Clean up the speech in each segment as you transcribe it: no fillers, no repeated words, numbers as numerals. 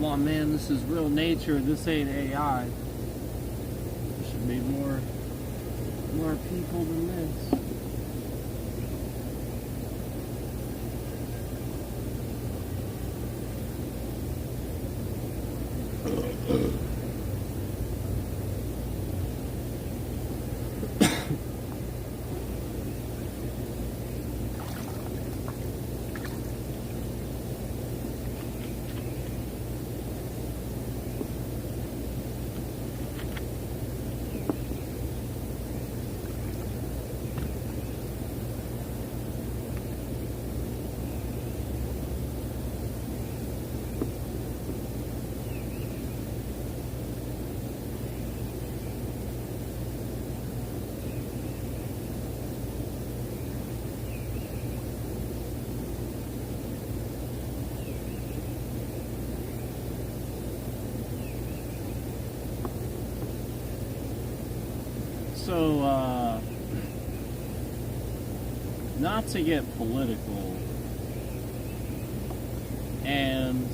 come on, man, this is real nature, this ain't AI. There should be more people than this. So, not to get political, and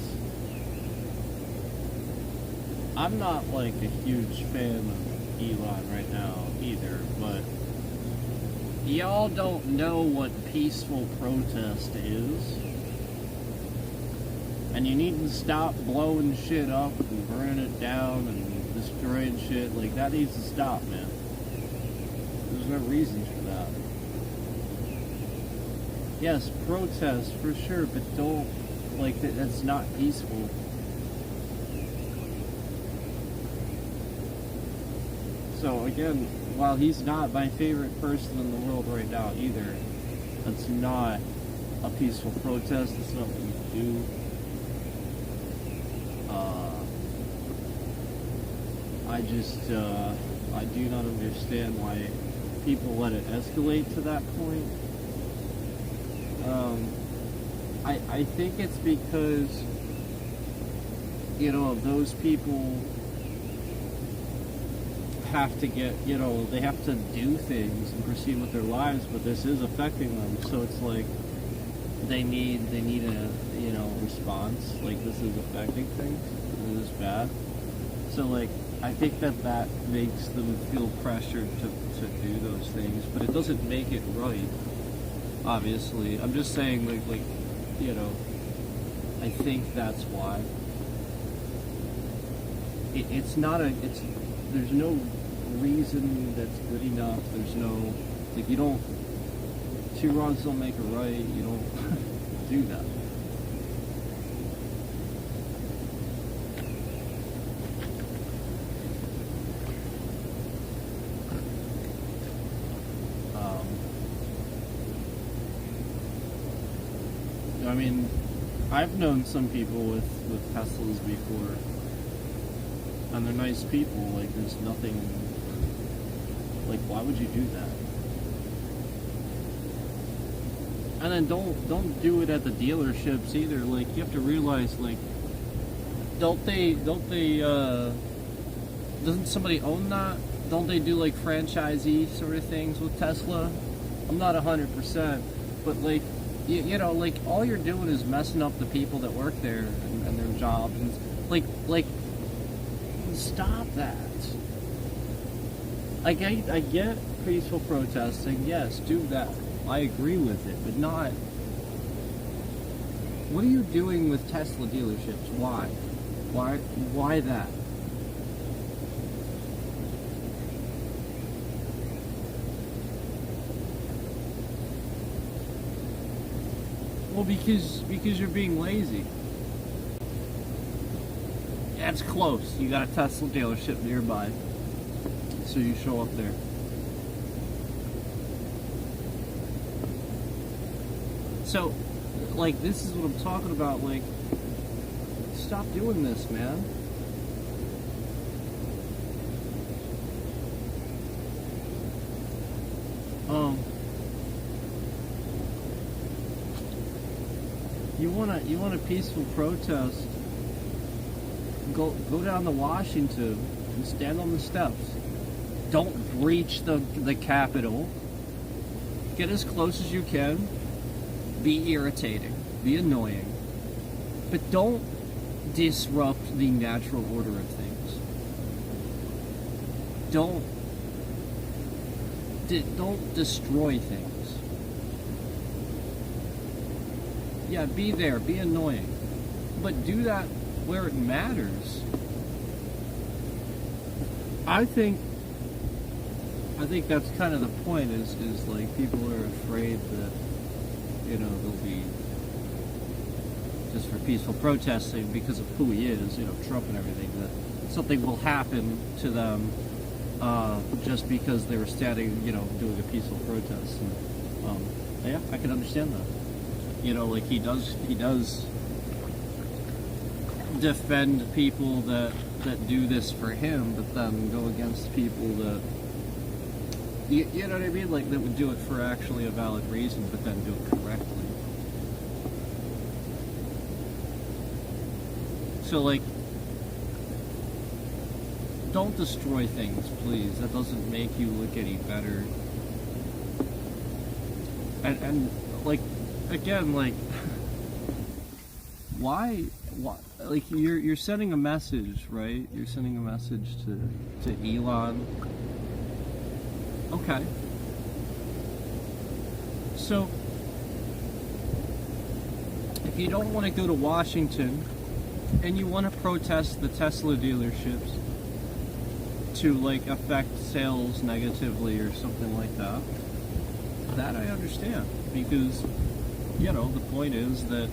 I'm not like a huge fan of Elon right now either, but y'all don't know what peaceful protest is, and you need to stop blowing shit up and burning it down and destroying shit. Like, that needs to stop, man. There's no reason for that. Yes, protest for sure, but don't, like, that's not peaceful. So again, while he's not my favorite person in the world right now either, that's not a peaceful protest. That's not what you do. I do not understand why people let it escalate to that point. I think it's because, you know, those people have to get, you know, they have to do things and proceed with their lives, but this is affecting them. So it's like they need a, you know, response. Like, this is affecting things. This is bad. So like, I think that makes them feel pressured to do those things, but it doesn't make it right. Obviously, I'm just saying, like, you know, I think that's why. It's not there's no reason that's good enough. There's no, like, you don't, two wrongs don't make a right. You don't do that. I mean, I've known some people with Teslas before, and they're nice people. Like, there's nothing, like, why would you do that? And then don't do it at the dealerships either. Like, you have to realize, like, don't they doesn't somebody own that? Don't they do like franchisee sort of things with Tesla? I'm not 100%, but like, you know, like, all you're doing is messing up the people that work there and their jobs, and like, stop that. I get peaceful protesting, yes, do that. I agree with it, but not. What are you doing with Tesla dealerships? Why that? Well, because you're being lazy. Yeah, it's close. You got a Tesla dealership nearby, so you show up there. So, like, this is what I'm talking about. Like, stop doing this, man. You want a peaceful protest? Go down to Washington and stand on the steps. Don't breach the Capitol. Get as close as you can. Be irritating. Be annoying. But don't disrupt the natural order of things. Don't destroy things. Yeah, be there, be annoying, but do that where it matters. I think that's kind of the point. Is like people are afraid that they'll be just for peaceful protesting because of who he is, Trump and everything. That something will happen to them just because they were standing, doing a peaceful protest. And, yeah, I can understand that. Like he does defend people that do this for him, but then go against people that you know what I mean, like that would do it for actually a valid reason, but then do it correctly. So like, don't destroy things, please. That doesn't make you look any better. And like, again, like, why, like, you're sending a message, right? You're sending a message to Elon. Okay. So, if you don't want to go to Washington and you want to protest the Tesla dealerships to, like, affect sales negatively or something like that, that I understand. Because, the point is that,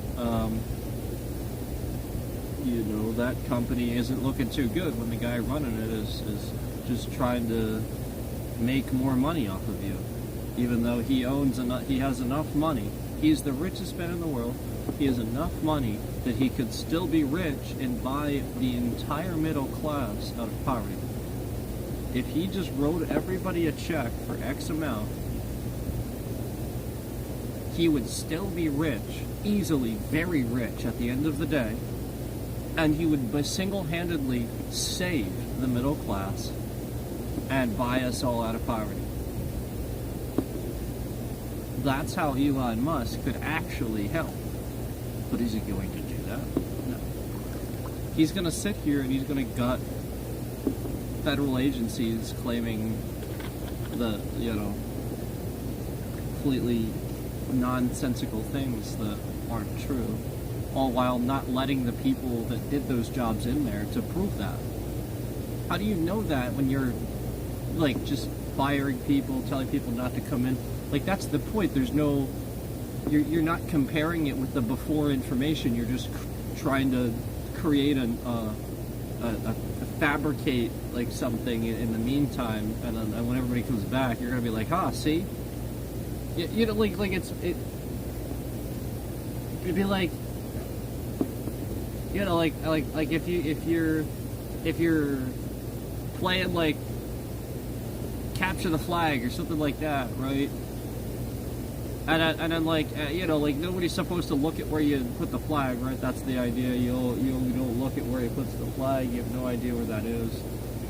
that company isn't looking too good when the guy running it is just trying to make more money off of you. Even though he has enough money. He's the richest man in the world. He has enough money that he could still be rich and buy the entire middle class out of poverty. If he just wrote everybody a check for X amount, he would still be rich, easily very rich at the end of the day, and he would single-handedly save the middle class and buy us all out of poverty. That's how Elon Musk could actually help. But is he going to do that? No. He's going to sit here and he's going to gut federal agencies claiming the, completely nonsensical things that aren't true, all while not letting the people that did those jobs in there to prove that. How do you know that when you're, like, just firing people, telling people not to come in? Like, that's the point. There's no... You're not comparing it with the before information. You're just trying to create a fabricate, like, something in the meantime, and then when everybody comes back, you're going to be like, see? It'd be like, like if you're playing, like, capture the flag or something like that, right? And then like nobody's supposed to look at where you put the flag, right? That's the idea. You don't look at where he puts the flag. You have no idea where that is.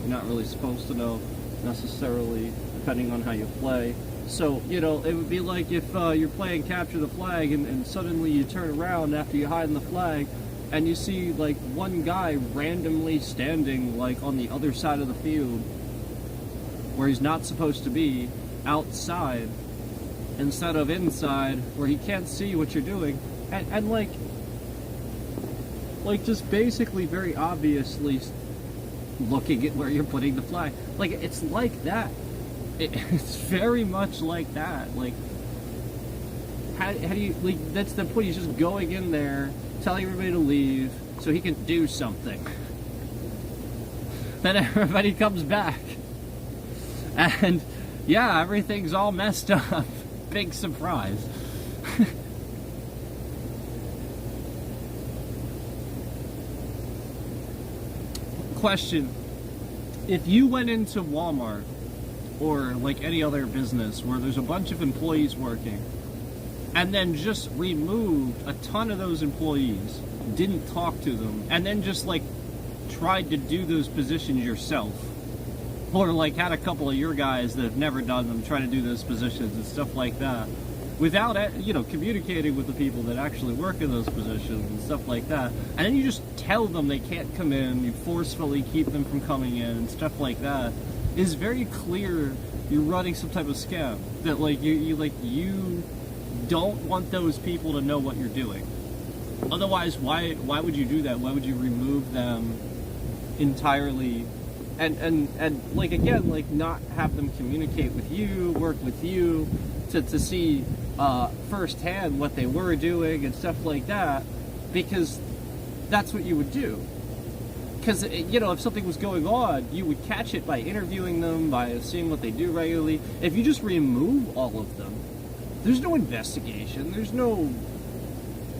You're not really supposed to know necessarily, depending on how you play. So, it would be like if you're playing capture the flag and suddenly you turn around after you hide in the flag and you see, like, one guy randomly standing, like, on the other side of the field where he's not supposed to be, outside instead of inside where he can't see what you're doing, and like just basically very obviously looking at where you're putting the flag. Like, it's like that. It's very much like that. Like, how do you, like, that's the point. He's just going in there, telling everybody to leave so he can do something. Then everybody comes back. And, yeah, everything's all messed up. Big surprise. Question. If you went into Walmart or like any other business where there's a bunch of employees working and then just removed a ton of those employees, didn't talk to them, and then just like tried to do those positions yourself, or like had a couple of your guys that have never done them try to do those positions and stuff like that, without communicating with the people that actually work in those positions and stuff like that, and then you just tell them they can't come in, you forcefully keep them from coming in and stuff like that, is very clear you're running some type of scam. That you don't want those people to know what you're doing. Otherwise, why would you do that? Why would you remove them entirely? And again, not have them communicate with you, work with you, to see firsthand what they were doing and stuff like that, because that's what you would do. Because, if something was going on, you would catch it by interviewing them, by seeing what they do regularly. If you just remove all of them, there's no investigation, there's no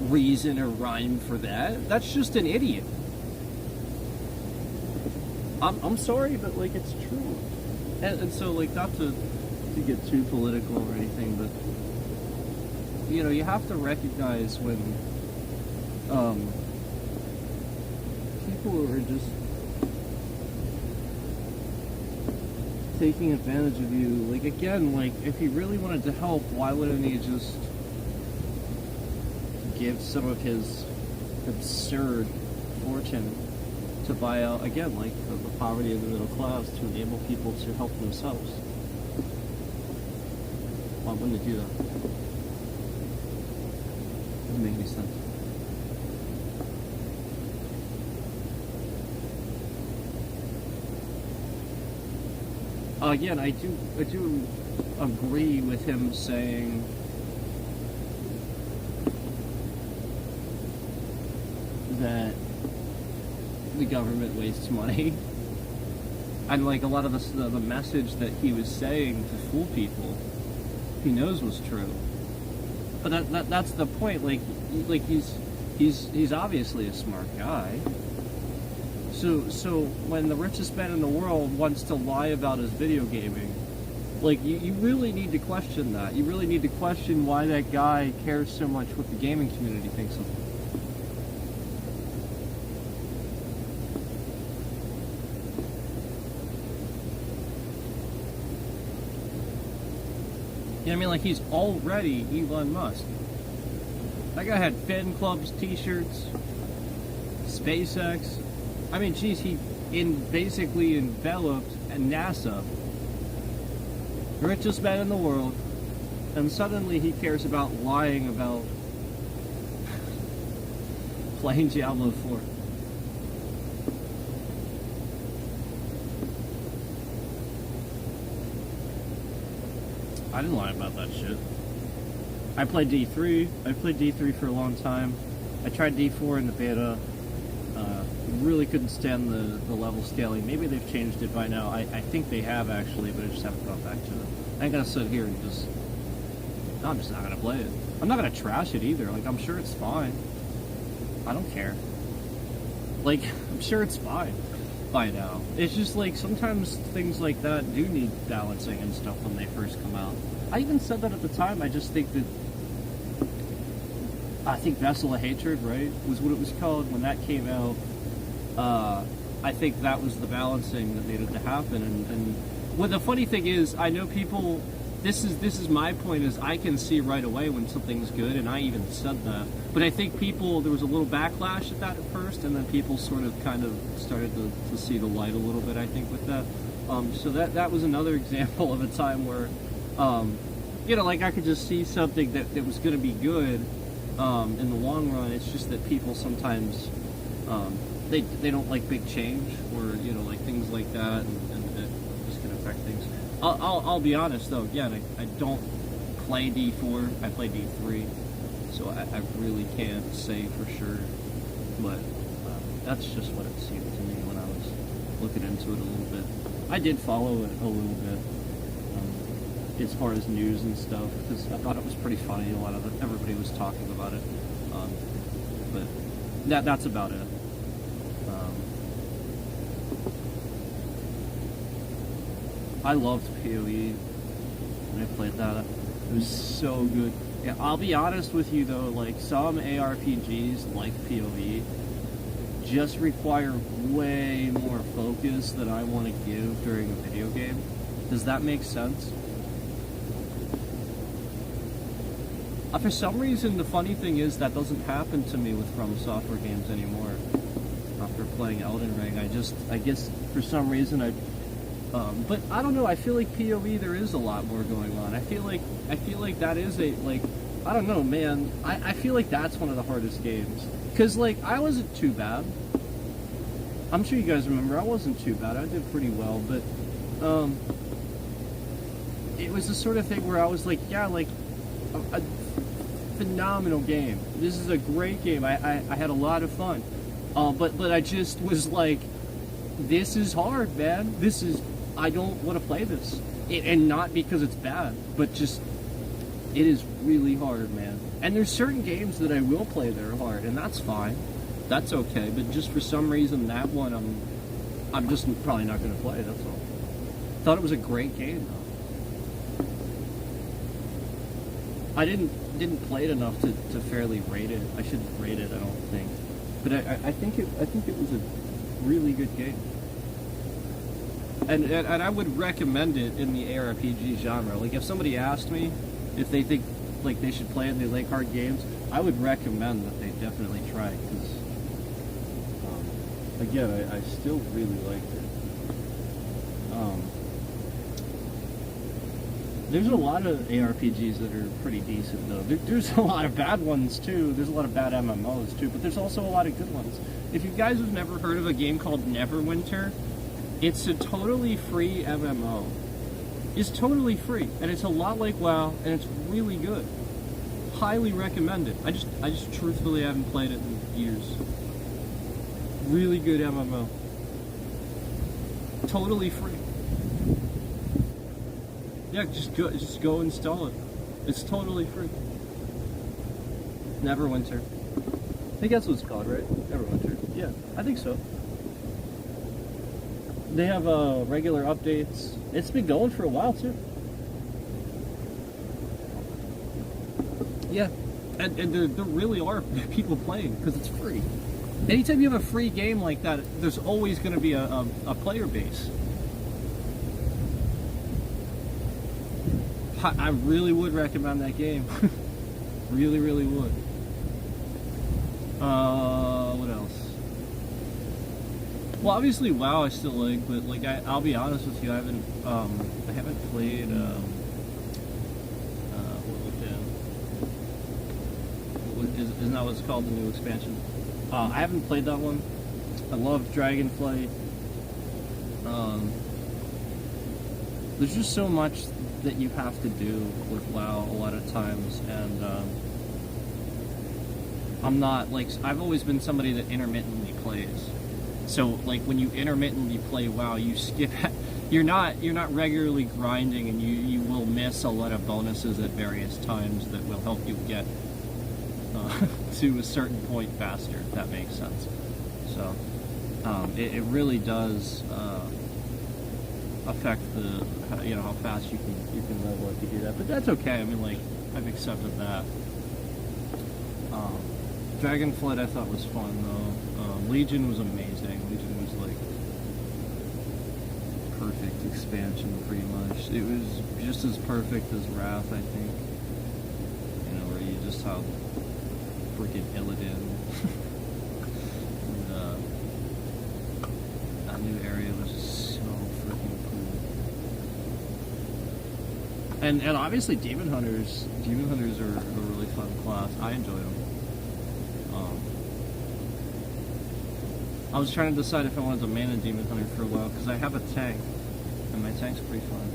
reason or rhyme for that. That's just an idiot. I'm sorry, but it's true. And so not to get too political or anything, but you have to recognize when people are just taking advantage of you. Again, if he really wanted to help, why wouldn't he just give some of his absurd fortune to buy out, again, the poverty of the middle class, to enable people to help themselves? Why wouldn't he do that? Doesn't make any sense. Again, I do agree with him saying that the government wastes money, and a lot of the message that he was saying to fool people, he knows was true. But that's the point. He's obviously a smart guy. So when the richest man in the world wants to lie about his video gaming, you really need to question that. You really need to question why that guy cares so much what the gaming community thinks of him. You know what I mean? He's already Elon Musk. That guy had fan clubs, t-shirts, SpaceX. I mean, geez, he basically enveloped NASA, the richest man in the world, and suddenly he cares about lying about playing Diablo 4. I didn't lie about that shit. I played D3. I played D3 for a long time. I tried D4 in the beta. Really couldn't stand the level scaling. Maybe they've changed it by now. I think they have, actually, but I just haven't gone back to it. I ain't gonna sit here and I'm just not gonna play it. I'm not gonna trash it either. I'm sure it's fine. I don't care. I'm sure it's fine by now. It's just sometimes things like that do need balancing and stuff when they first come out. I even said that at the time. I just think that Vessel of Hatred, right, was what it was called when that came out. I think that was the balancing that needed to happen. And what the funny thing is, I know people. This is my point, is I can see right away when something's good, and I even said that. But I think there was a little backlash at that at first, and then people sort of kind of started to see the light a little bit, I think, with that. So that was another example of a time where, I could just see something that was going to be good in the long run. It's just that people sometimes, they don't like big change, or, things like that, and it just can affect things. I'll be honest, though, again, I don't play D4, I play D3, so I really can't say for sure, but that's just what it seemed to me when I was looking into it a little bit. I did follow it a little bit, as far as news and stuff, because I thought it was pretty funny. Everybody was talking about it, but that's about it. I loved PoE when I played that. It was so good. Yeah, I'll be honest with you though, some ARPGs like PoE just require way more focus than I want to give during a video game. Does that make sense? For some reason, the funny thing is that doesn't happen to me with From Software games anymore. After playing Elden Ring, I guess for some reason but I don't know. I feel like PoE there is a lot more going on. I feel like that is I don't know, man. I feel like that's one of the hardest games because like I wasn't too bad. I'm sure you guys remember I wasn't too bad. I did pretty well, but it was the sort of thing where I was like, yeah, like a phenomenal game. This is a great game. I had a lot of fun. But I just was like, this is hard, man. I don't want to play this. And not because it's bad, but just, it is really hard, man. And there's certain games that I will play that are hard, and that's fine. That's okay, but just for some reason, that one I'm just probably not going to play, that's all. Thought it was a great game, though. I didn't play it enough to fairly rate it. I shouldn't rate it, I don't think. But I think it was a really good game. And I would recommend it in the ARPG genre. Like if somebody asked me if they think like they should play it and they like hard games, I would recommend that they definitely try it because again, I still really liked it. There's a lot of ARPGs that are pretty decent though. There's a lot of bad ones too. There's a lot of bad MMOs too, but there's also a lot of good ones. If you guys have never heard of a game called Neverwinter, it's a totally free MMO. It's totally free, and it's a lot like WoW, and it's really good. Highly recommend it. I just truthfully haven't played it in years. Really good MMO. Totally free. Yeah, just go install it. It's totally free. Neverwinter. I think that's what it's called, right? Neverwinter. Yeah, I think so. They have regular updates. It's been going for a while too. Yeah, and there really are people playing because it's free. Anytime you have a free game like that, there's always going to be a player base. I really would recommend that game. Really, really would. What else? Well, obviously WoW I still like, but like I'll be honest with you, I haven't played isn't that what it's called, the new expansion? I haven't played that one. I love Dragonflight. There's just so much that you have to do with WoW a lot of times, and I'm not like, I've always been somebody that intermittently plays. So like when you intermittently play WoW, you skip. You're not regularly grinding, and you will miss a lot of bonuses at various times that will help you get to a certain point faster, if that makes sense. So it really does affect the how fast you can level if you do that. But that's okay. I mean, like, I've accepted that. Dragonflight I thought was fun though. Legion was amazing. Legion was like perfect expansion, pretty much. It was just as perfect as Wrath, I think. Where you just have freaking Illidan. And, that new area was just so freaking cool. And obviously Demon Hunters are a really fun class. I enjoy them. I was trying to decide if I wanted to main a Demon Hunter for a while, because I have a tank, and my tank's pretty fun.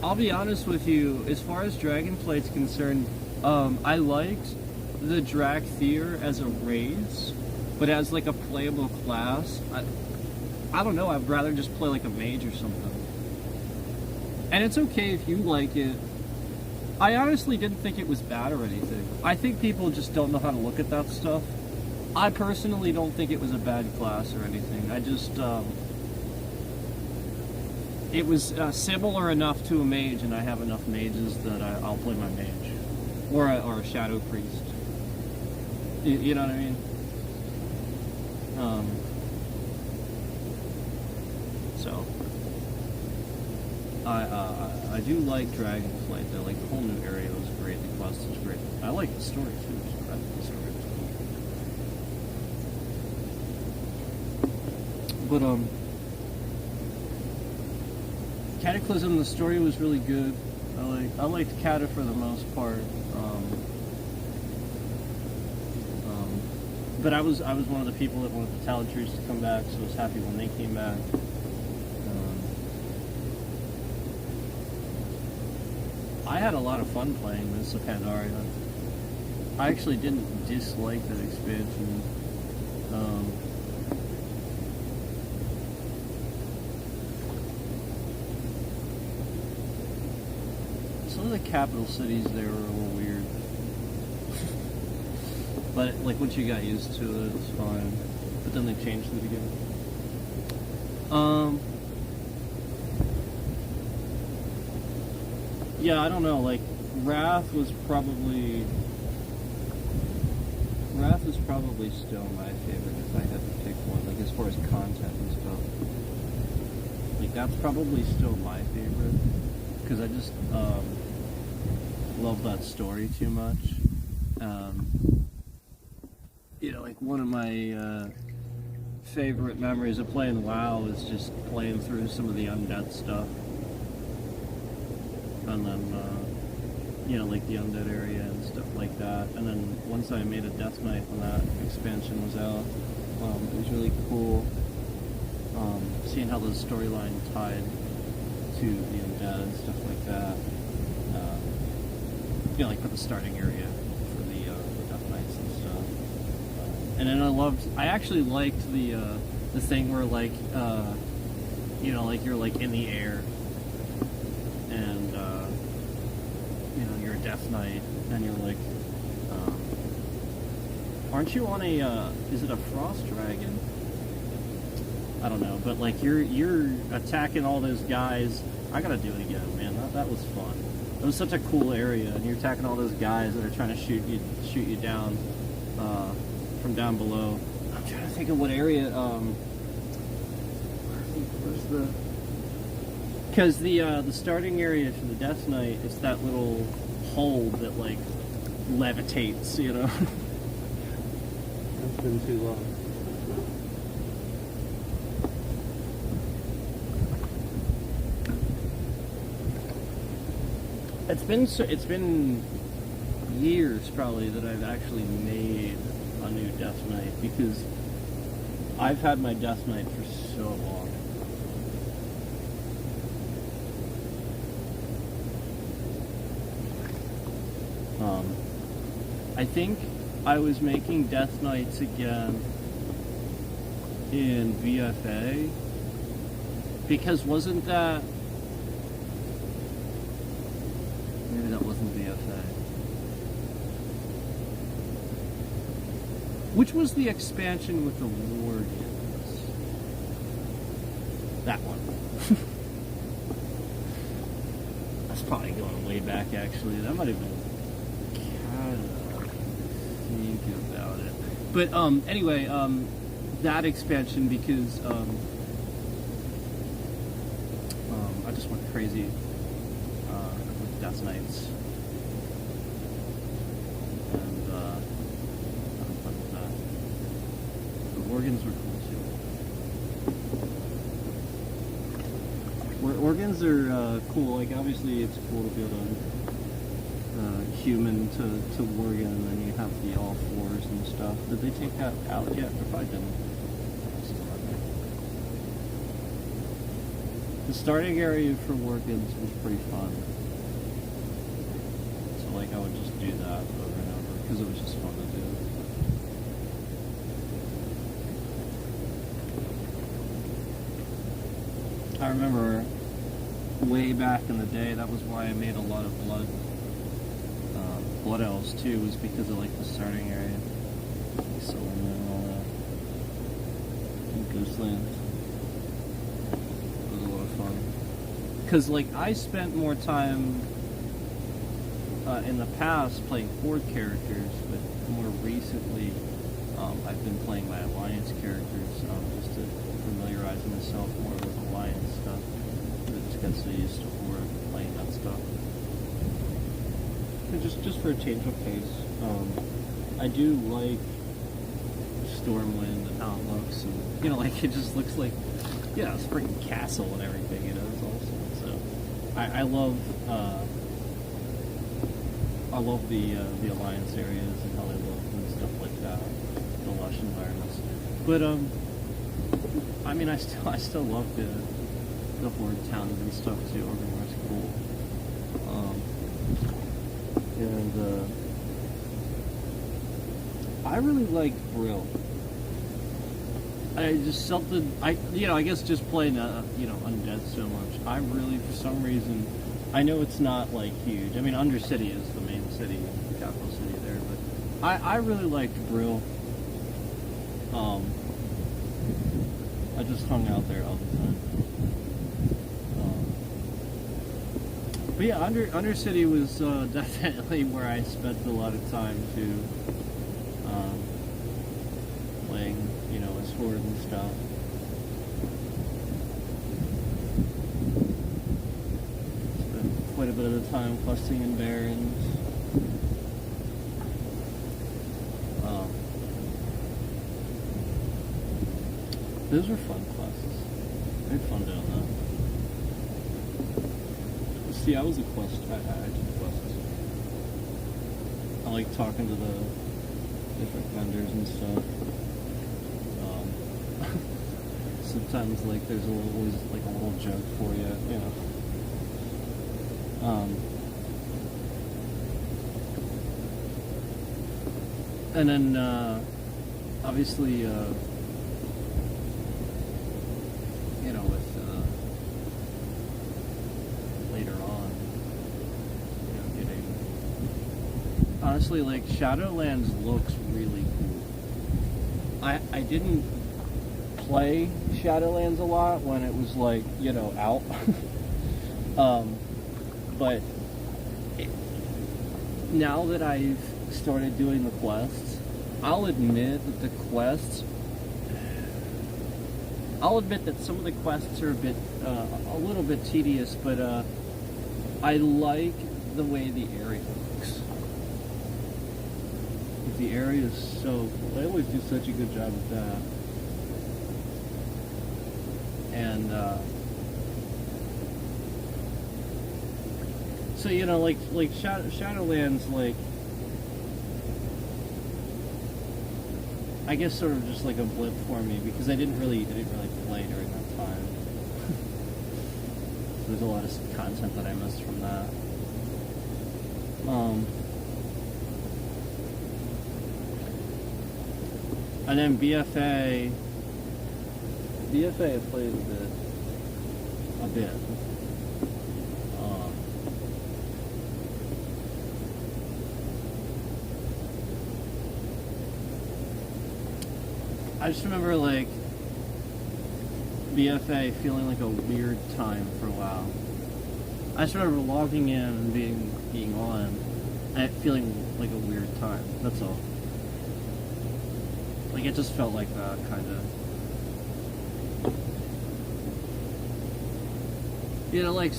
I'll be honest with you, as far as Dragonflight's concerned, I liked the Drakthir as a race, but as like a playable class, I don't know, I'd rather just play like a mage or something. And it's okay if you like it. I honestly didn't think it was bad or anything. I think people just don't know how to look at that stuff. I personally don't think it was a bad class or anything. I just, it was similar enough to a mage, and I have enough mages that I'll play my mage. Or a shadow priest. You know what I mean? So, I do like Dragonflight though. Like the whole new area was great. The quest was great. I like the story too. So I think the story was cool. But Cataclysm, the story was really good. I liked Cata for the most part. But I was one of the people that wanted the Talatries to come back, so I was happy when they came back. I had a lot of fun playing Mists of Pandaria. I actually didn't dislike that expansion. Some of the capital cities there were a little weird. But like once you got used to it, it's fine. But then they changed it again. Yeah, I don't know. Like Wrath was probably still my favorite if I had to pick one. Like as far as content and stuff, like that's probably still my favorite because I just love that story too much. You know, like one of my favorite memories of playing WoW is just playing through some of the undead stuff. And then, you know, like the undead area and stuff like that. And then once I made a Death Knight when that expansion was out, it was really cool seeing how the storyline tied to the undead and stuff like that. You know, like for the starting area for the Death Knights and stuff. And then I actually liked the thing where like, you know, like you're like in the air. And you know, you're a Death Knight, and you're like, aren't you on a? Is it a Frost Dragon? I don't know, but like you're attacking all those guys. I gotta do it again, man. That was fun. It was such a cool area, and you're attacking all those guys that are trying to shoot you down from down below. I'm trying to think of what area. Where's the? Because the starting area for the Death Knight is that little hole that like levitates, you know. It's been too long. It's been years probably that I've actually made a new Death Knight because I've had my Death Knight for so long. I think I was making Death Knights again in VFA because wasn't that... Maybe that wasn't VFA. Which was the expansion with the Worgens? That one. That's probably going way back actually. That might have been think about it. But anyway, that expansion because I just went crazy with Death Knights. And having fun with that. The Worgens were cool too. Worgens are cool. Like obviously it's cool to be able to human to Worgen, and then you have the all fours and stuff. Did they take that out yet? If I didn't, still on there. The starting area for Worgens was pretty fun. So like I would just do that over and over because it was just fun to do. I remember way back in the day, that was why I made a lot of Blood Elves too, was because of like the starting area. Like Silverman and all that. And Ghostlands. It was a lot of fun. Because like I spent more time in the past playing Horde characters, but more recently I've been playing my Alliance characters just to familiarize myself more with Alliance stuff. I just got so used to stuff. And just for a change of pace. I do like Stormwind and how it looks, and like it just looks like it's a freaking castle and everything. It's awesome. So I love the Alliance areas and how they look and stuff like that, the lush environments. But I mean, I still love the Horde towns and stuff too. Orgrimmar's cool. And I really like Brill. I just something I guess just playing Undead so much. I really, for some reason, I know it's not like huge. I mean, Undercity is the main city, the capital city there, but I really liked Brill. I just hung out there all the time. But yeah, Undercity was definitely where I spent a lot of time too, playing, as Horde and stuff. Spent quite a bit of the time questing in Barrens. Those were fun classes. I had fun doing that. See, I was a quest. I did quests. I like talking to the different vendors and stuff. Sometimes, there's always a little joke for you, And then, obviously, with later on, getting honestly, Shadowlands looks really cool. I didn't play Shadowlands a lot when it was out, but now that I've started doing the quests, I'll admit that some of the quests are a little bit tedious, but I like the way the area looks. The area is so cool. They always do such a good job with that. And so Shadowlands, I guess sort of just like a blip for me because I didn't really play during that time. There's a lot of content that I missed from that. And then BFA I played a bit. I just remember BFA feeling like a weird time for a while. I just remember logging in and being on and it feeling like a weird time. That's all. It just felt like that, kind of.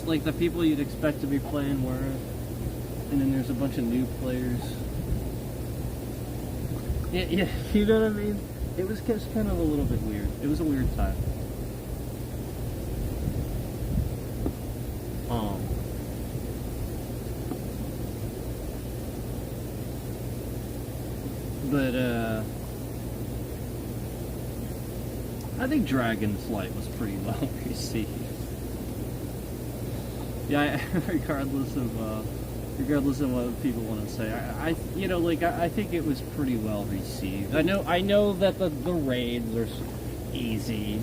Like the people you'd expect to be playing were, and then there's a bunch of new players. Yeah, you know what I mean? It was just kind of a little bit weird. It was a weird time. But I think Dragonflight was pretty well received. Yeah, regardless of what people want to say, I think it was pretty well received. I know that the raids are easy.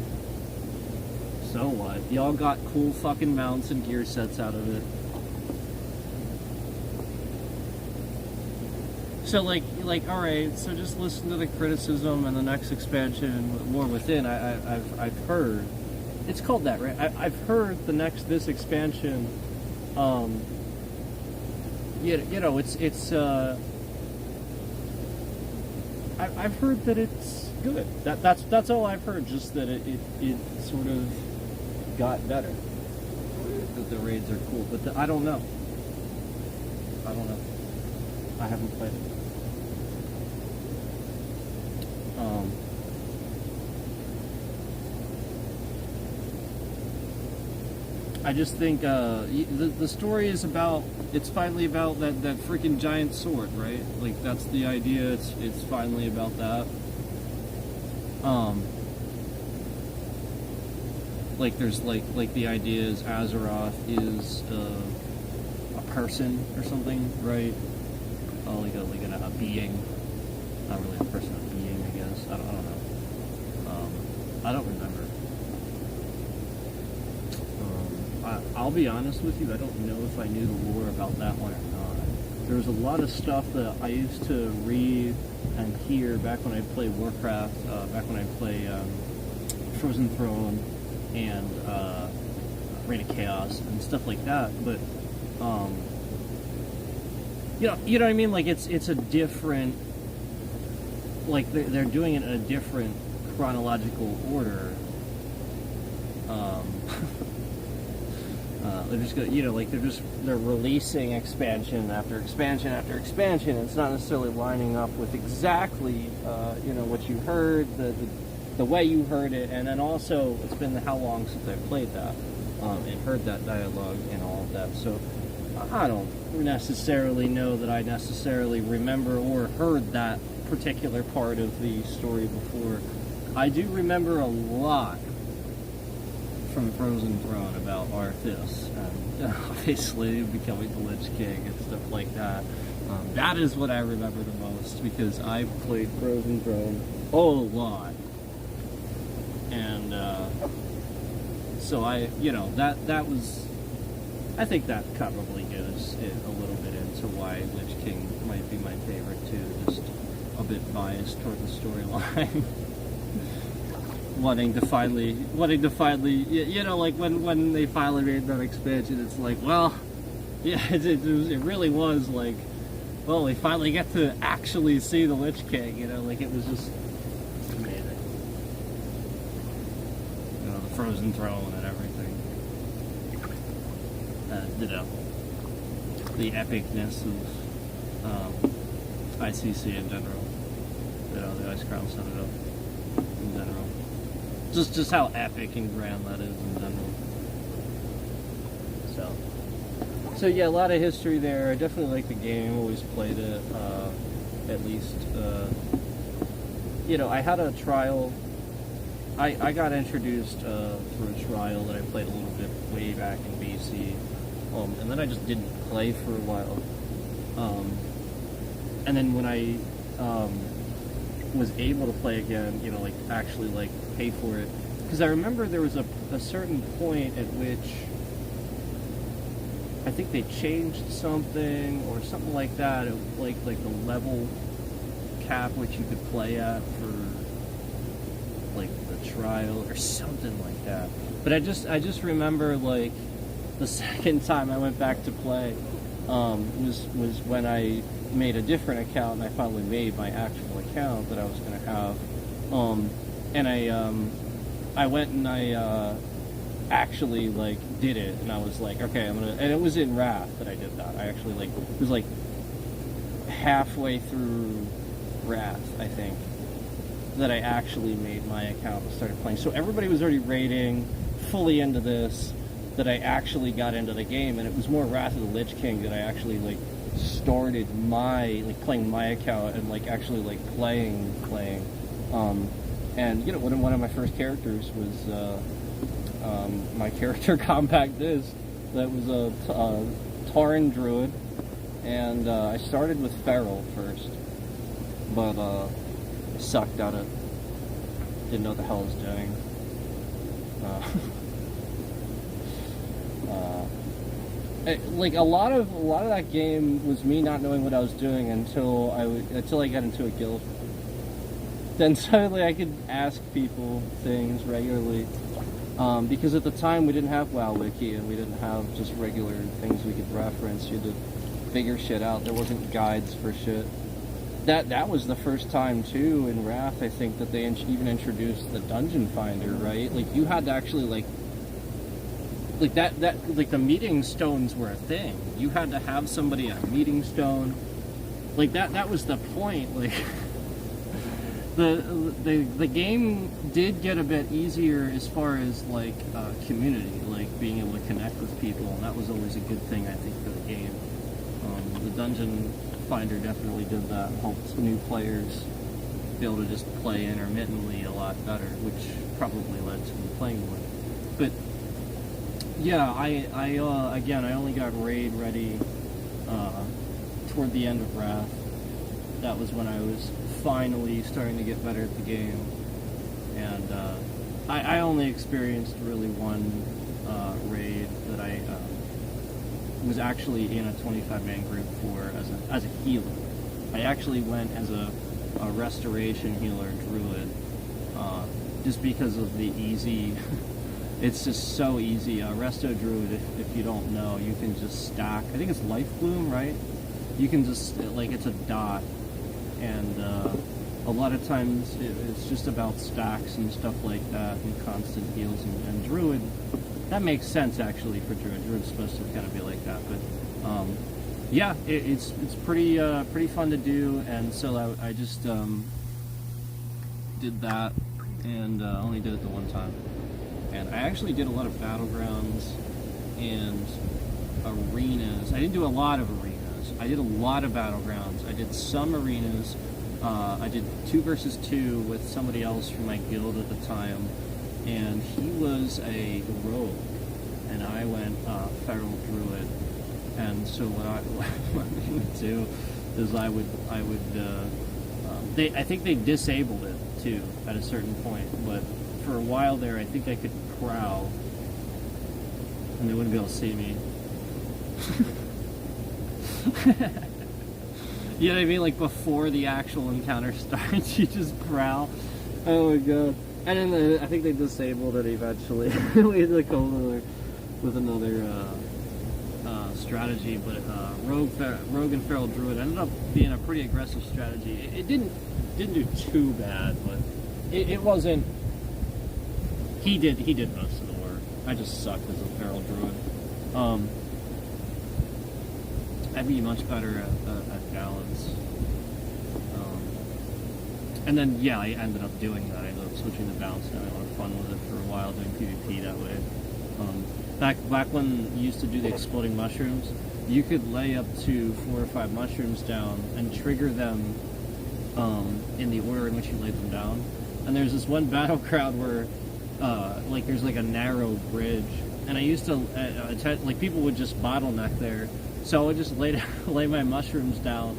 So what? Y'all got cool fucking mounts and gear sets out of it. So all right. So just listen to the criticism and the next expansion, War Within. I've heard. It's called that, right? I've heard this expansion. It's I've heard that it's good. That's all I've heard. Just that it sort of got better. that the raids are cool, but I don't know. I don't know. I haven't played it. I just think the story is about, it's finally about that freaking giant sword, right? Like, that's the idea. It's finally about that. Like, there's like the idea is Azeroth is a person or something, right? Oh, like a being, not really a person, a being, I guess. I don't know. I don't remember. I'll be honest with you, I don't know if I knew the lore about that one or not. There was a lot of stuff that I used to read and hear back when I played Warcraft, back when I played Frozen Throne and Reign of Chaos and stuff like that. But you know what I mean? Like, it's a different, like they're doing it in a different chronological order. They're just they're releasing expansion after expansion after expansion. It's not necessarily lining up with exactly what you heard, the way you heard it, and then also it's been how long since I played that and heard that dialogue and all of that. So I don't necessarily know that I necessarily remember or heard that particular part of the story before. I do remember a lot from Frozen Throne about Arthas and obviously becoming the Lich King and stuff like that. That is what I remember the most because I played Frozen Throne a lot, and so that was. I think that probably goes a little bit into why Lich King might be my favorite too. Just a bit biased toward the storyline. wanting to finally, like when they finally made that expansion, it's like, well, yeah, it really was like, well, we finally get to actually see the Lich King, like it was just amazing. The Frozen Throne and everything. The epicness of ICC in general. The Ice Crown set it up in general. Just how epic and grand that is in general. So yeah, a lot of history there. I definitely like the game. Always played it. At least, I had a trial. I got introduced through a trial that I played a little bit way back in BC, and then I just didn't play for a while. And then when I was able to play again, actually pay for it, because I remember there was a certain point at which I think they changed something or something like that, like the level cap which you could play at for the trial or something like that. But I just remember the second time I went back to play was when I made a different account, and I finally made my actual account that I was going to have, and I went and I actually did it, and I was like, okay, I'm gonna, and it was in Wrath that I did that. I actually it was halfway through Wrath, I think, that I actually made my account and started playing. So everybody was already raiding, fully into this, that I actually got into the game, and it was more Wrath of the Lich King that I actually started my playing my account and actually playing. And one of my first characters was my character Compact Disc. That was a Tauren Druid, and I started with Feral first, but sucked at it. Didn't know what the hell I was doing. A lot of that game was me not knowing what I was doing until I got into a guild. Then suddenly I could ask people things regularly, because at the time we didn't have WoW Wiki and we didn't have just regular things we could reference. You had to figure shit out. There wasn't guides for shit. That was the first time too in Wrath, I think, that they even introduced the Dungeon Finder, right? You had to actually like that like the meeting stones were a thing. You had to have somebody at a meeting stone. Like that was the point. Like the game did get a bit easier as far as like community, like being able to connect with people, and that was always a good thing, I think, for the game. The Dungeon Finder definitely did that, helped new players be able to just play intermittently a lot better, which probably led to them playing more. But yeah, I again, I only got raid ready toward the end of Wrath. That was when I was finally starting to get better at the game, and I only experienced really one raid that I was actually in a 25-man group for as a healer. I actually went as a restoration healer druid, just because of the easy. It's just so easy. Resto druid, if you don't know, you can just stack. I think it's life bloom, right? You can just like it's a dot, and a lot of times it's just about stacks and stuff like that, and constant heals. And druid, that makes sense actually for druid. Druid's supposed to kind of be like that, but yeah, it's pretty fun to do. And so I just did that, and only did it the one time. And I actually did a lot of battlegrounds and arenas. I didn't do a lot of arenas. I did a lot of battlegrounds. I did some arenas. I did 2 versus 2 with somebody else from my guild at the time, and he was a rogue, and I went feral druid. And so what I would do is I would I think they disabled it too at a certain point, but for a while there, I think I could prowl, and they wouldn't be able to see me. You know what I mean? Like before the actual encounter starts, you just prowl. Oh my god! And then I think they disabled it eventually. We had to go with another strategy, but Rogue and Feral Druid ended up being a pretty aggressive strategy. It didn't do too bad, but it wasn't. He did most of the work. I just sucked as a Feral Druid. I'd be much better at balance. And then yeah, I ended up doing that. I ended up switching to balance and having a lot of fun with it for a while, doing PvP that way. Back when you used to do the exploding mushrooms, you could lay up to 4 or 5 mushrooms down and trigger them in the order in which you laid them down. And there's this one battleground where like there's like a narrow bridge, and I used to like people would just bottleneck there, so I would just lay my mushrooms down,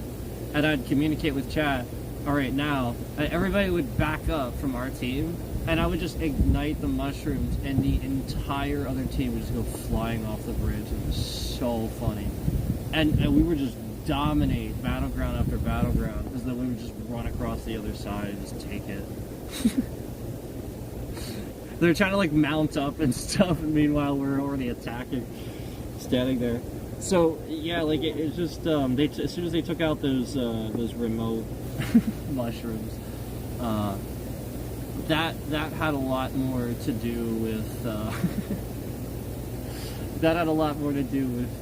and I'd communicate with chat. All right, now everybody would back up from our team, and I would just ignite the mushrooms, and the entire other team would just go flying off the bridge. It was so funny, and we would just dominate battleground after battleground, because then we would just run across the other side and just take it. They're trying to like mount up and stuff, and meanwhile we're already attacking, standing there. So yeah, like it's just as soon as they took out those remote mushrooms, that had a lot more to do with that had a lot more to do with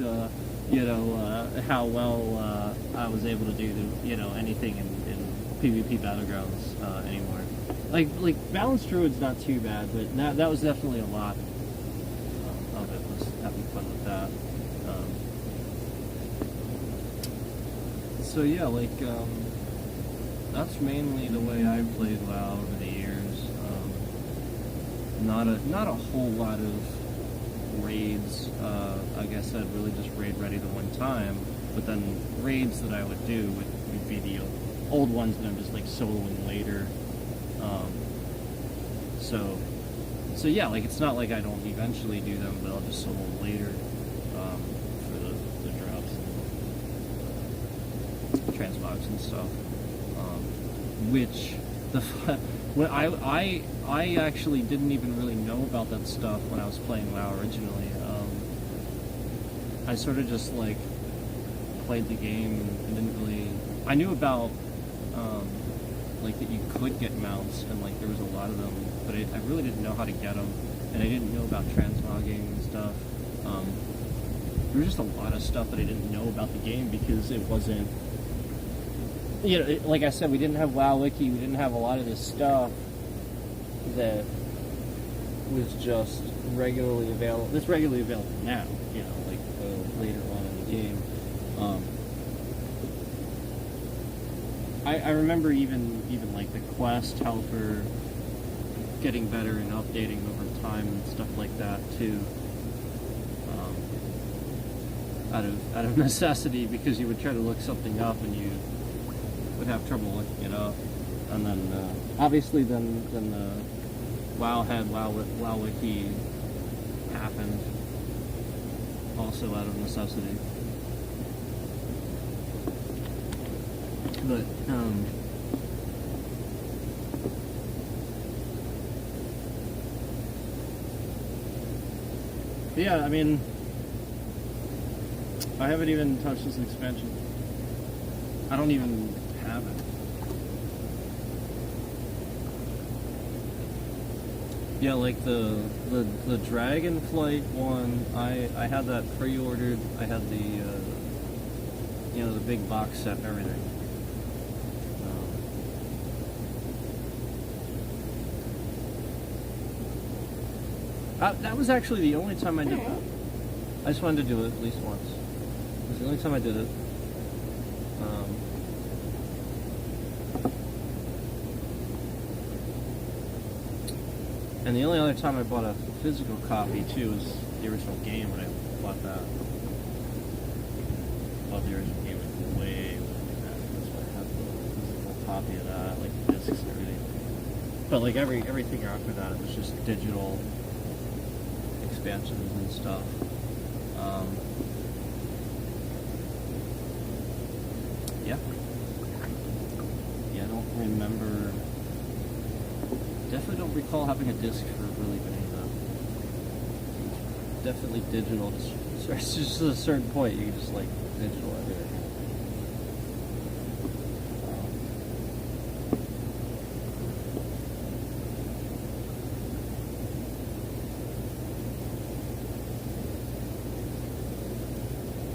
you know how well I was able to do anything in PvP battlegrounds anymore. Like balanced druid's not too bad, but that was definitely a lot of it, was having fun with that. So yeah, like that's mainly the way I played WoW over the years. Not a whole lot of raids. Like I said, really just raid ready the one time. But then raids that I would do would be the old ones that I'm just like soloing later. So yeah, like it's not like I don't eventually do them, but I'll just solo later for the drops and transmogs and stuff. Which when I actually didn't even really know about that stuff when I was playing WoW originally. I sort of just like played the game and didn't really. I knew about like that you could get mounts, and like there was a lot of them, but I really didn't know how to get them, and I didn't know about transmogging and stuff. there was just a lot of stuff that I didn't know about the game because it wasn't. You know, like I said, we didn't have WoW Wiki. We didn't have a lot of this stuff that was just regularly available. That's regularly available now. You know, like later on in the game. I remember even like the quest helper getting better and updating over time and stuff like that too. Out of necessity, because you would try to look something up and you would have trouble looking it up, and then obviously then the WoW Wiki happened also out of necessity. But yeah, I mean, I haven't even touched this expansion. I don't even have it. Yeah, like the Dragonflight one, I had that pre-ordered. I had the you know, the big box set and everything. That was actually the only time I did that. I just wanted to do it at least once. It was the only time I did it. And the only other time I bought a physical copy too was the original game when I bought that. Bought the original game way back. That's why I have the physical copy of that, like the discs and everything. But like everything after that, it was just digital expansions and stuff. Yeah. Yeah, I don't remember. Definitely don't recall having a disc for really any of that. Definitely digital. It's just at a certain point you can just like digital everything.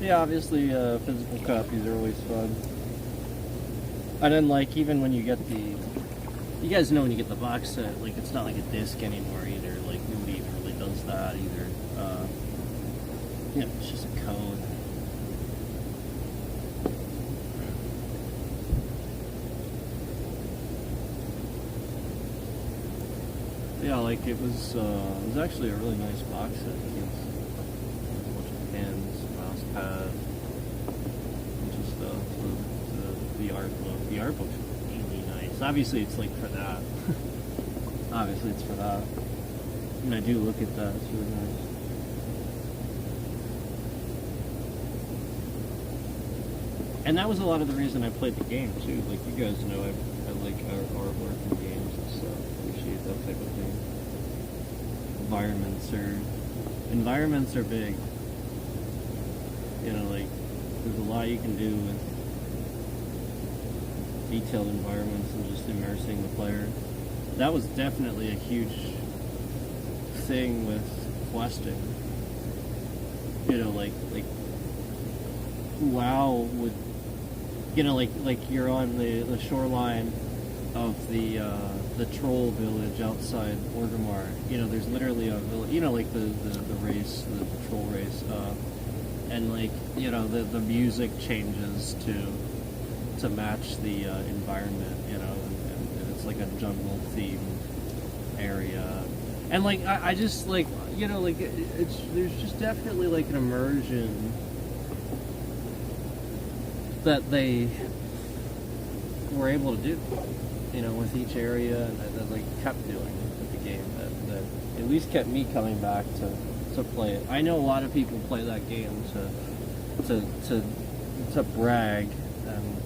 Yeah, obviously physical copies are always fun. And then like even when you get the, you guys know when you get the box set, like it's not like a disc anymore either. Like nobody even really does that either. You know, it's just a code. Yeah, like it was actually a really nice box set. It was a bunch of pens, mouse pad, bunch of stuff. The art book. The art book's really nice. Obviously, it's like for that. Obviously, it's for that. And I do look at that. It's really nice. And that was a lot of the reason I played the game too. Like you guys know, I like artwork in games and stuff. Appreciate that type of thing. Environments are big. You know, like there's a lot you can do with detailed environments and just immersing the player. That was definitely a huge thing with questing. You know, like WoW would, you know, like you're on the shoreline of the troll village outside Orgrimmar. You know, there's literally a village. You know, like the race, the troll race, and like you know the music changes to match the environment. You know, and it's like a jungle themed area. And like I just like, you know, like there's just definitely like an immersion that they were able to do, you know, with each area, and that like kept doing with the game, that at least kept me coming back to play it. I know a lot of people play that game to brag and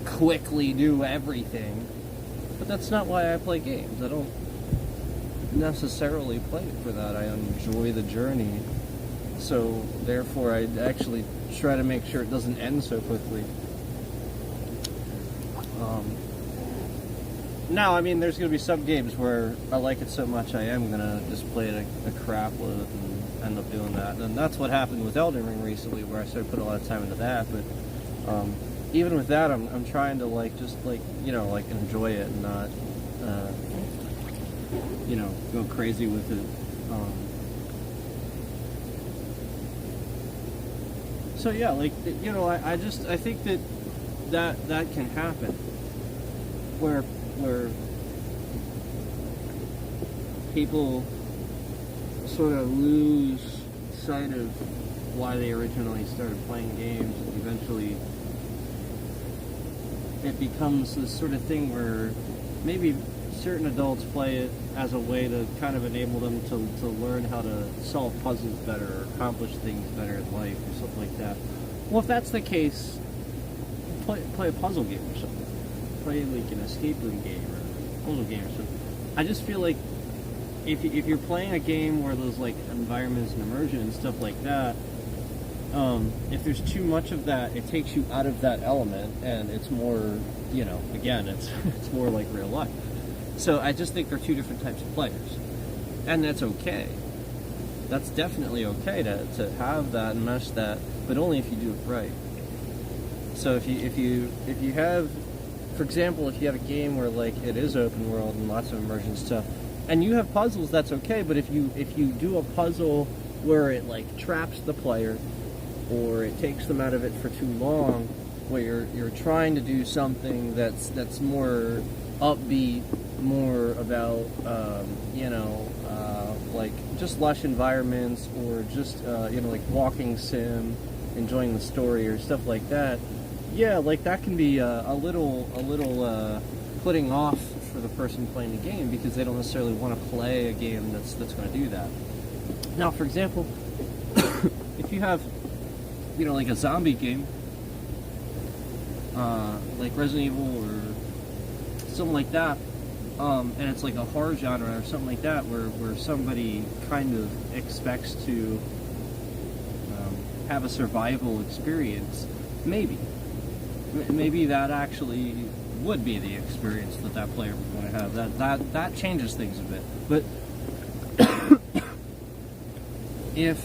quickly do everything, but that's not why I play games. I don't necessarily play it for that. I enjoy the journey, so therefore I actually try to make sure it doesn't end so quickly. Now, I mean, there's going to be some games where I like it so much I am going to just play it a crap load and end up doing that. And that's what happened with Elden Ring recently, where I started putting a lot of time into that. But even with that, I'm trying to like just like like enjoy it and not go crazy with it. So yeah, like I think that can happen where people sort of lose sight of why they originally started playing games, and eventually it becomes this sort of thing where maybe certain adults play it as a way to kind of enable them to learn how to solve puzzles better or accomplish things better in life or something like that. Well, if that's the case, play a puzzle game or something. Play like an escape room game or a puzzle game or something. I just feel like if you're playing a game where there's like environments and immersion and stuff like that, if there's too much of that, it takes you out of that element, and it's more, again, it's more like real life. So I just think they're two different types of players, and that's okay. That's definitely okay to have that and mesh that, but only if you do it right. So if you have, for example, if you have a game where like it is open world and lots of immersion stuff, and you have puzzles, that's okay. But if you do a puzzle where it like traps the player, or it takes them out of it for too long, where you're trying to do something that's more upbeat, more about like just lush environments, or just like walking sim, enjoying the story or stuff like that. Yeah, like that can be a little putting off for the person playing the game, because they don't necessarily want to play a game that's going to do that. Now, for example, if you have like a zombie game, like Resident Evil or something like that, and it's like a horror genre or something like that, where somebody kind of expects to have a survival experience, maybe that actually would be the experience that player would want to have. That changes things a bit. But if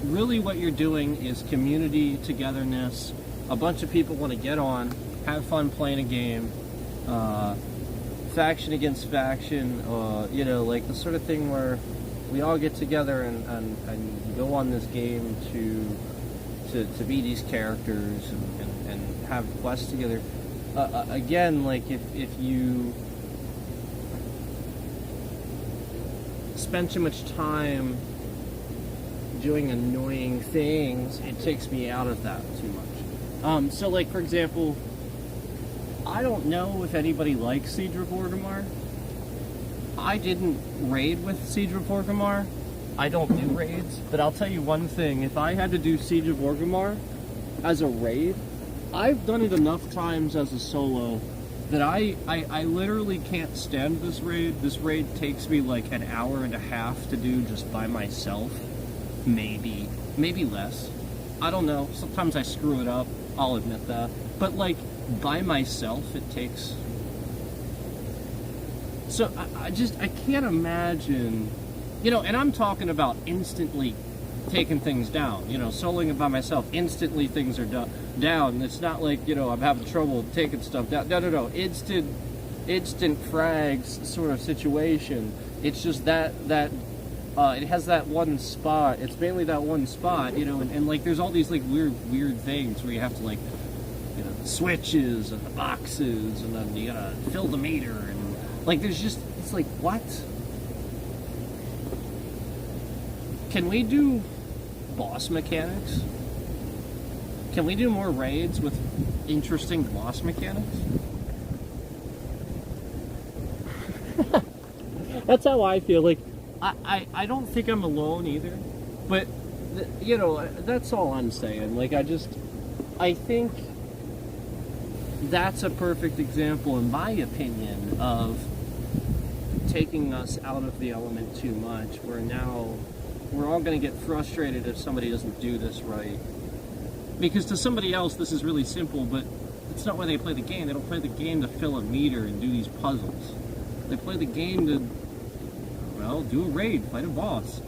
really what you're doing is community togetherness, a bunch of people want to get on, have fun playing a game, faction against faction, like the sort of thing where we all get together and go on this game to be these characters and have quests together. Again, like if you spend too much time doing annoying things, it takes me out of that too much. So like, for example, I don't know if anybody likes Siege of Orgrimmar. I didn't raid with Siege of Orgrimmar. I don't do raids, but I'll tell you one thing. If I had to do Siege of Orgrimmar as a raid, I've done it enough times as a solo that I literally can't stand this raid. This raid takes me like an hour and a half to do just by myself. Maybe less. I don't know. Sometimes I screw it up. I'll admit that. But like, by myself, it takes... So I can't imagine... and I'm talking about instantly taking things down. Soloing it by myself, instantly things are down. It's not like, I'm having trouble taking stuff down. No. Instant frags sort of situation. It's just that it has that one spot. It's mainly that one spot, and like there's all these like weird things where you have to like, the switches and the boxes, and then you gotta fill the meter, and like it's like, what? Can we do boss mechanics? Can we do more raids with interesting boss mechanics? That's how I feel. Like, I don't think I'm alone either, but that's all I'm saying. Like, I think that's a perfect example, in my opinion, of taking us out of the element too much, where now we're all going to get frustrated if somebody doesn't do this right. Because to somebody else, this is really simple, but it's not why they play the game. They don't play the game to fill a meter and do these puzzles. They play the game to, do a raid, fight a boss.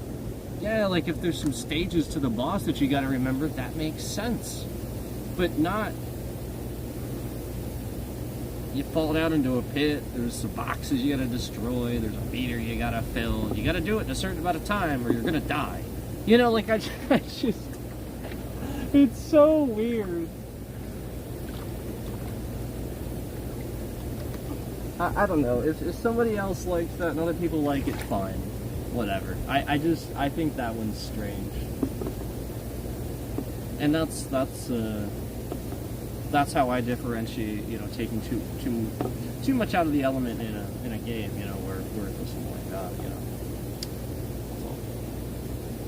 yeah, like if there's some stages to the boss that you got to remember, that makes sense. But not. You fall down into a pit. There's some boxes you got to destroy. There's a meter you got to fill. You got to do it in a certain amount of time, or you're gonna die. You know, like I just. It's so weird. I don't know. If somebody else likes that and other people like it, fine. Whatever. I think that one's strange. And that's how I differentiate, you know, taking too much out of the element in a game, you know, where it's just like that, you know. So,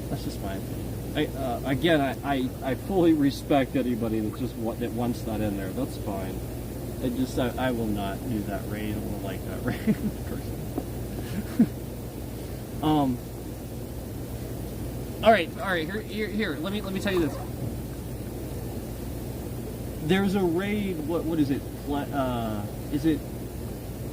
that's just my opinion. I fully respect anybody that wants that in there. That's fine. I will not do that raid. I won't like that raid. All right. Here. Let me tell you this. There's a raid. What is it? Is it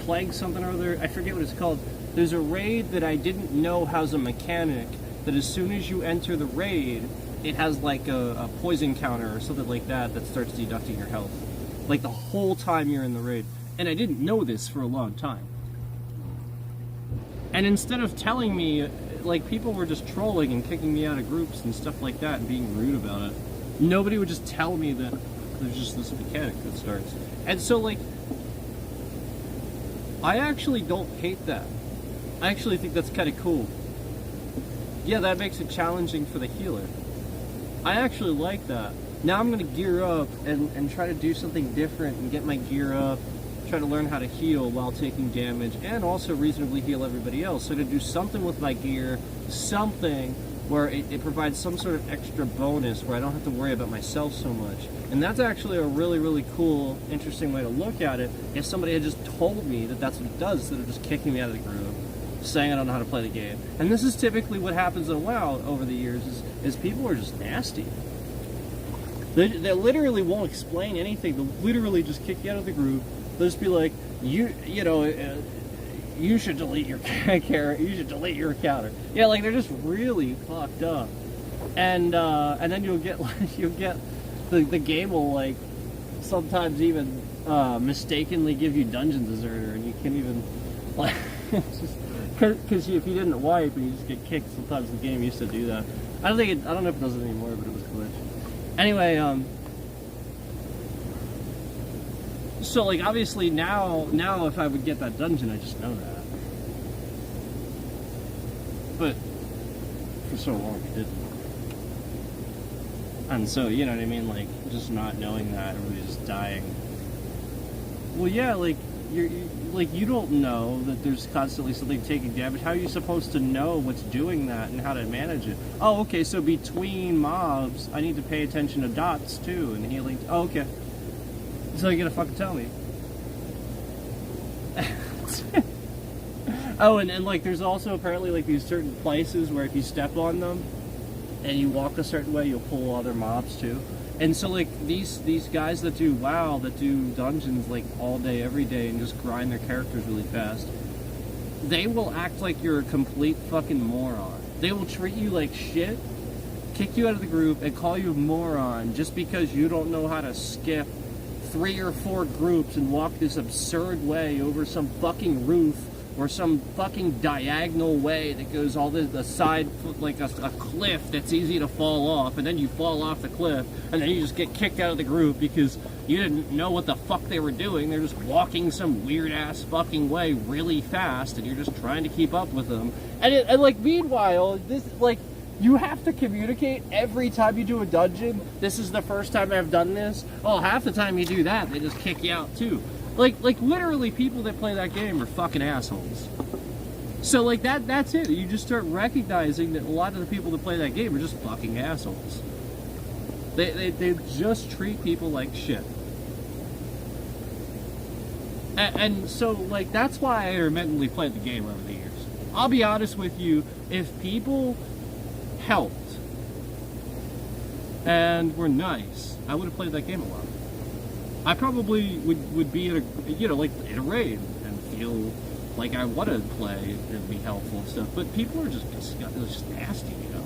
Plague something or other? I forget what it's called. There's a raid that I didn't know has a mechanic that as soon as you enter the raid, it has like a poison counter or something like that starts deducting your health. Like the whole time you're in the raid. And I didn't know this for a long time. And instead of telling me, like people were just trolling and kicking me out of groups and stuff like that and being rude about it. Nobody would just tell me that there's just this mechanic that starts. And so like, I actually don't hate that. I actually think that's kind of cool. Yeah, that makes it challenging for the healer. I actually like that. Now I'm going to gear up and try to do something different and get my gear up, try to learn how to heal while taking damage, and also reasonably heal everybody else. So to do something with my gear, something where it provides some sort of extra bonus where I don't have to worry about myself so much. And that's actually a really, really cool, interesting way to look at it. If somebody had just told me that that's what it does, instead of just kicking me out of the group, saying I don't know how to play the game. And this is typically what happens in WoW over the years, is people are just nasty. They literally won't explain anything. They'll literally just kick you out of the group. They'll just be like, you should delete your character. You should delete your encounter. Yeah, like they're just really fucked up. And then you'll get the game will like sometimes even mistakenly give you Dungeon Deserter, and you can't even like because if you didn't wipe and you just get kicked, sometimes the game used to do that. I don't know if it does it anymore, but it was glitched. Anyway, so like obviously now if I would get that dungeon, I just know that. But for so long I didn't. And so, you know what I mean, like just not knowing that, everybody just dying. Well, yeah, like you don't know that there's constantly something taking damage. How are you supposed to know what's doing that and how to manage it? Oh, okay, so between mobs, I need to pay attention to dots too and healing. Oh, okay. So you're gonna fucking tell me. Oh, and like there's also apparently like these certain places where if you step on them and you walk a certain way, you'll pull other mobs too. And so like these guys that do WoW, that do dungeons like all day, every day, and just grind their characters really fast, they will act like you're a complete fucking moron. They will treat you like shit, kick you out of the group, and call you a moron just because you don't know how to skip 3 or 4 groups and walk this absurd way over some fucking roof or some fucking diagonal way that goes all the side, like a cliff that's easy to fall off, and then you fall off the cliff, and then you just get kicked out of the group because you didn't know what the fuck they were doing. They're just walking some weird-ass fucking way really fast, and you're just trying to keep up with them. And like, meanwhile, this, like, you have to communicate every time you do a dungeon. This is the first time I've done this. Oh, half the time you do that, they just kick you out too. Like literally people that play that game are fucking assholes. So like that's it. You just start recognizing that a lot of the people that play that game are just fucking assholes. They just treat people like shit. And so like that's why I intermittently played the game over the years. I'll be honest with you, if people helped and were nice, I would have played that game a lot. I probably would be in a, you know, like in a raid and feel like I want to play and be helpful and stuff. But people are just nasty, you know.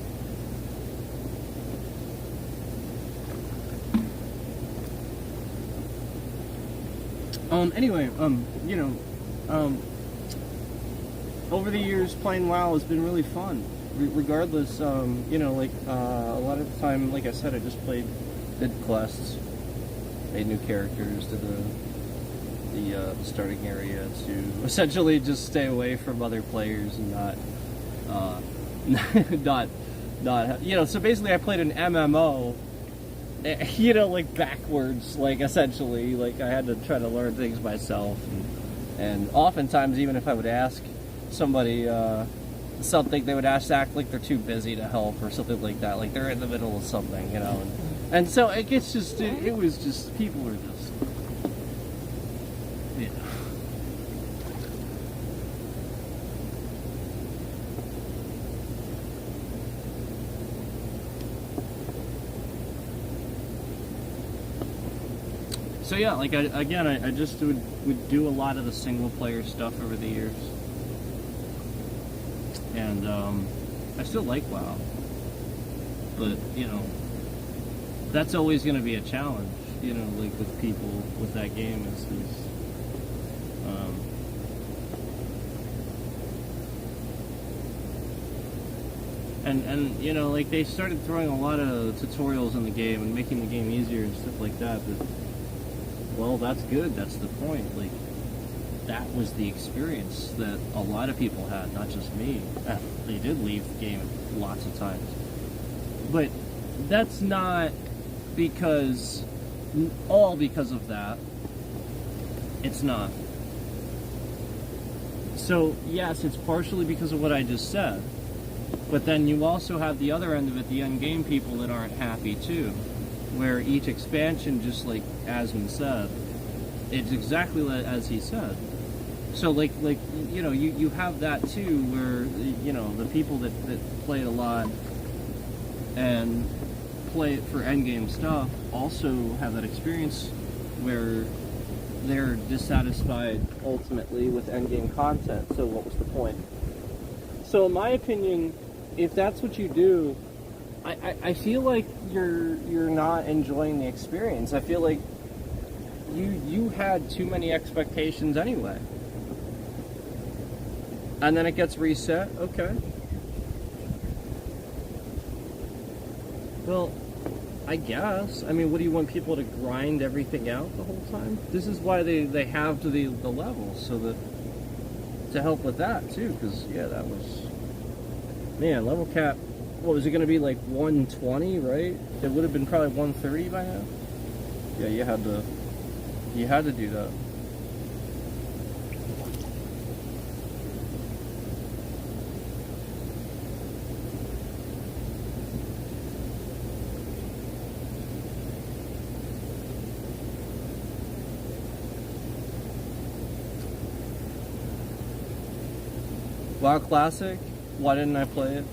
Anyway, you know, over the years playing WoW has been really fun. Regardless, you know, like a lot of the time, like I said, I just did quests, made new characters, did the starting area to essentially just stay away from other players and not, you know. So basically, I played an MMO, you know, like backwards, like essentially, like I had to try to learn things myself, and oftentimes, even if I would ask somebody something, they would act like they're too busy to help or something like that, like they're in the middle of something, you know, and so it gets just, it was just, people are just, yeah. So yeah, like I just would do a lot of the single player stuff over the years. And I still like WoW, but you know, that's always going to be a challenge. You know, like with people with that game is and you know, like they started throwing a lot of tutorials in the game and making the game easier and stuff like that. But well, that's good. That's the point. Like, that was the experience that a lot of people had, not just me. They did leave the game lots of times. But that's not all because of that. It's not. So, yes, it's partially because of what I just said. But then you also have the other end of it, the end game people that aren't happy too. Where each expansion, just like Asmon said, it's exactly as he said. So like you know, you have that too, where you know the people that play it a lot and play it for endgame stuff also have that experience where they're dissatisfied ultimately with endgame content. So what was the point? So in my opinion, if that's what you do, I feel like you're not enjoying the experience. I feel like you had too many expectations anyway. And then it gets reset, okay. Well, I guess. I mean, what do you want people to grind everything out the whole time? This is why they have the levels, so that to help with that too, because yeah, that was, man, level cap, what was it going to be, like 120, right? It would have been probably 130 by now. Yeah, you had to do that. WoW Classic, why didn't I play it?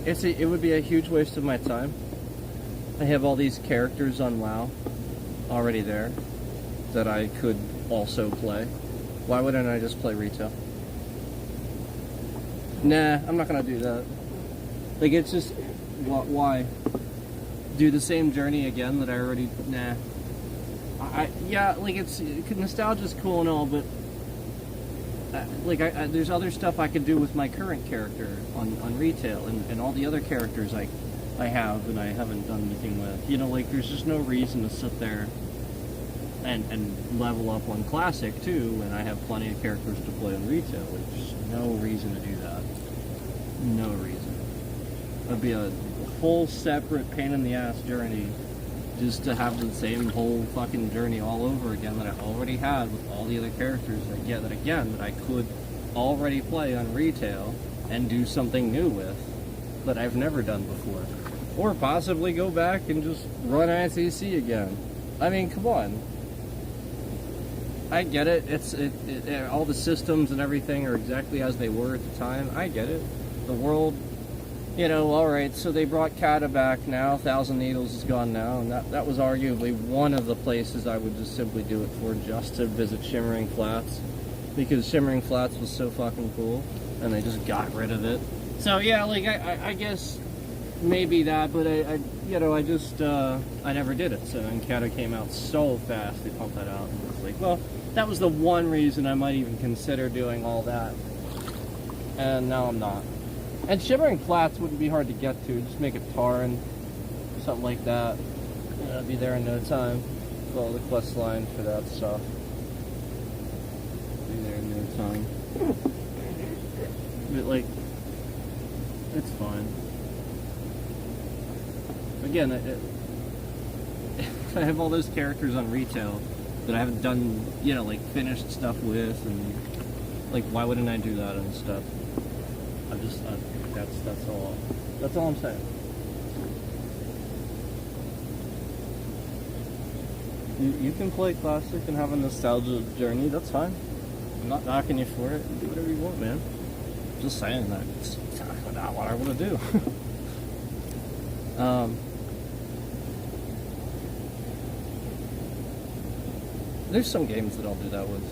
It would be a huge waste of my time. I have all these characters on WoW already there that I could also play. Why wouldn't I just play retail? Nah, I'm not gonna do that. Like, it's just, why? Do the same journey again that I already, nah. Yeah, like, nostalgia's cool and all, but there's other stuff I could do with my current character on retail and all the other characters I have and I haven't done anything with. You know, like, there's just no reason to sit there and level up on Classic too when I have plenty of characters to play on retail. There's no reason to do that. No reason. It'd be a whole separate pain in the ass journey just to have the same whole fucking journey all over again that I already had with all the other characters that I could already play on retail and do something new with that I've never done before. Or possibly go back and just run ICC again. I mean, come on. I get it. All the systems and everything are exactly as they were at the time. I get it. The world, you know, alright, so they brought Kata back now. Thousand Needles is gone now, and that was arguably one of the places I would just simply do it for, just to visit Shimmering Flats. Because Shimmering Flats was so fucking cool, and they just got rid of it. So yeah, like, I guess maybe that, but I you know, I just I never did it. So Encanto came out so fast, they pumped that out, and I was like, well, that was the one reason I might even consider doing all that. And now I'm not. And Shimmering Flats wouldn't be hard to get to. Just make a Taran, something like that. Yeah, I'd be there in no time. Follow the quest line for that stuff. Be there in no time. But like, it's fine. Again, I have all those characters on retail that I haven't done, you know, like finished stuff with, and like, why wouldn't I do that and stuff? That's all I'm saying. You can play classic and have a nostalgia journey. That's fine. I'm not knocking you for it. Do whatever you want, man. Just saying that it's not what I want to do. There's some games that I'll do that with.